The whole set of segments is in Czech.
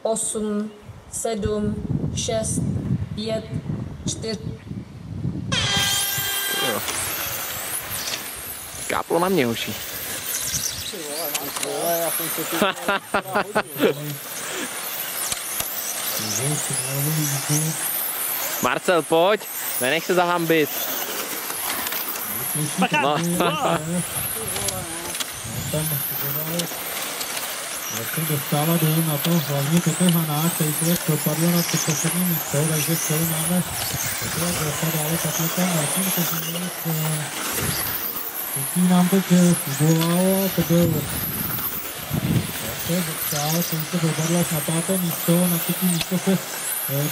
8, 7, 6, 5, 4. Káplo na mě, hoši. Marcel, pojď, nenech se zahambit. No. Dostává dům na to hlavně Petr Hanák, který se propadl na poslední místo, takže skoro máme takové propadále, takhle tam Martin Kozínek, který nám teď volal, to byl dostal, který se propadl až na 5. místo, na 3. místo se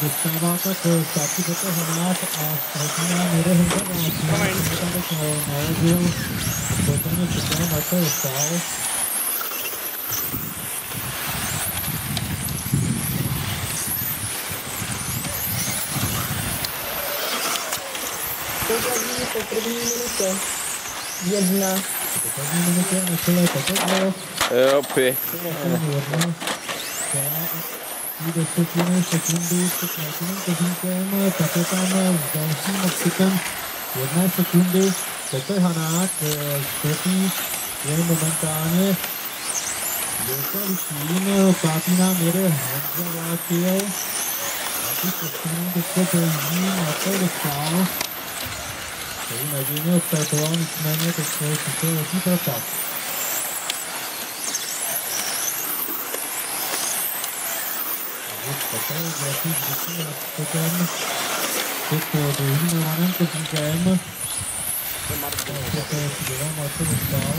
dostává tak zpátky Petr Hanák a ztratí nám jede Honza Vláčí, který tam teď naložil, pozdravně čeká Marcel dostal. Po první minutě. 1. Po první minutě na celé Petr. Jo, pěkně. 10 sekundy před Martinem Kozínkem, tak je tam s dalším odstupem 1 sekundy Petr Hanák, čtvrtý je momentálně Jirka Lišín, 5. nám jede Honza Vláčil, 6. teďka projíždí Marcel Dostal, který nadějně odstartoval, nicméně teď se je velký propad. Také velký vždycky nástupem před druhým Milanem Kozínkem. Také dělá Marcel Dostal.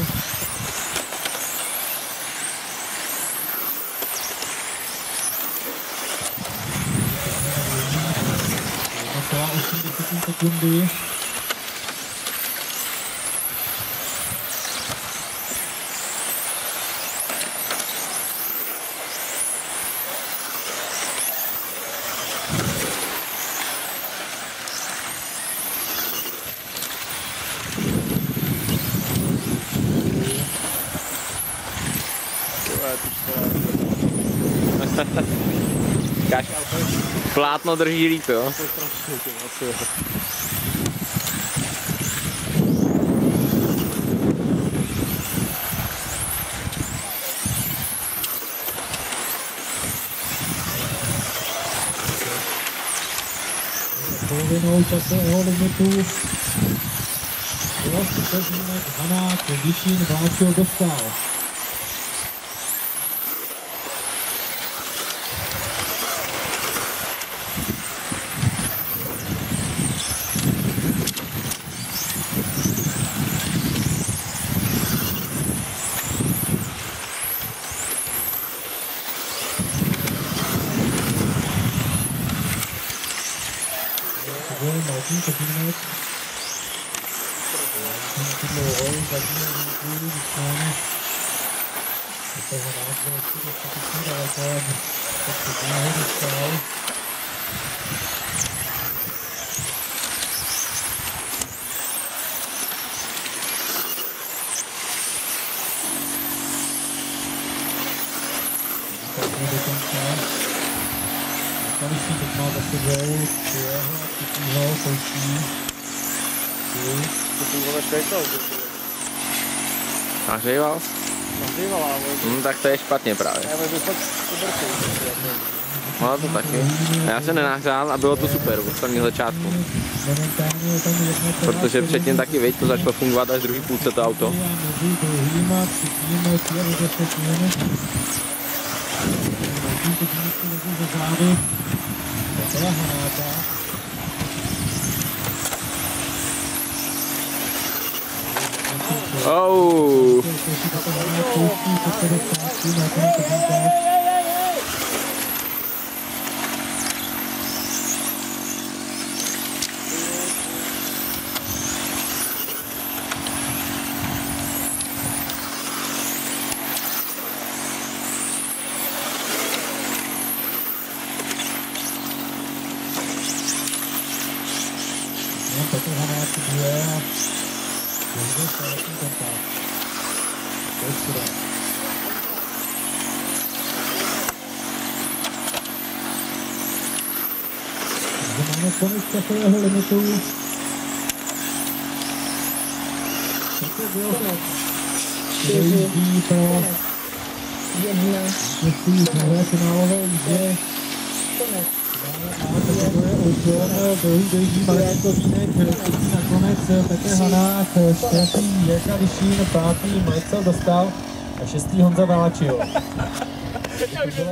Celá 80 sekundy. Plátno drží líp, jo? Polovinou časového limitu Kozínek, Hanák, Lišín, Vláčil, Dostal. Martin Kozínek. Dlouhou, zadní výkůry, nicméně. To toho náhle ještě dostatečně daleko, aby to předního dostal. Takhle do konce. Tady si teď má za sebou jeho a třetího součí. To jsem vole šejkal. Nahříval? Nahříval, ale... Tak to je špatně právě. Já bych fakt dobrý. No to taky. Já se nenahřál a bylo to super od samého začátku. Protože předtím taky, viď, to začalo fungovat až v druhý půlce to auto. Oh. Petr Hanák druhé a Josef státní kontakt. To je skvělé. na konec časového limitu. Toto bylo 4, dojíždí pro 1, vítězství druhé finálové jízdě. konec. A to je účel, druhý dojíždí Martin Kozínek, třetí nakonec Petr Hanák, čtvrtý Jirka Lišín, pátý Marcel Dostal a šestý Honza Váčil. Já už jsem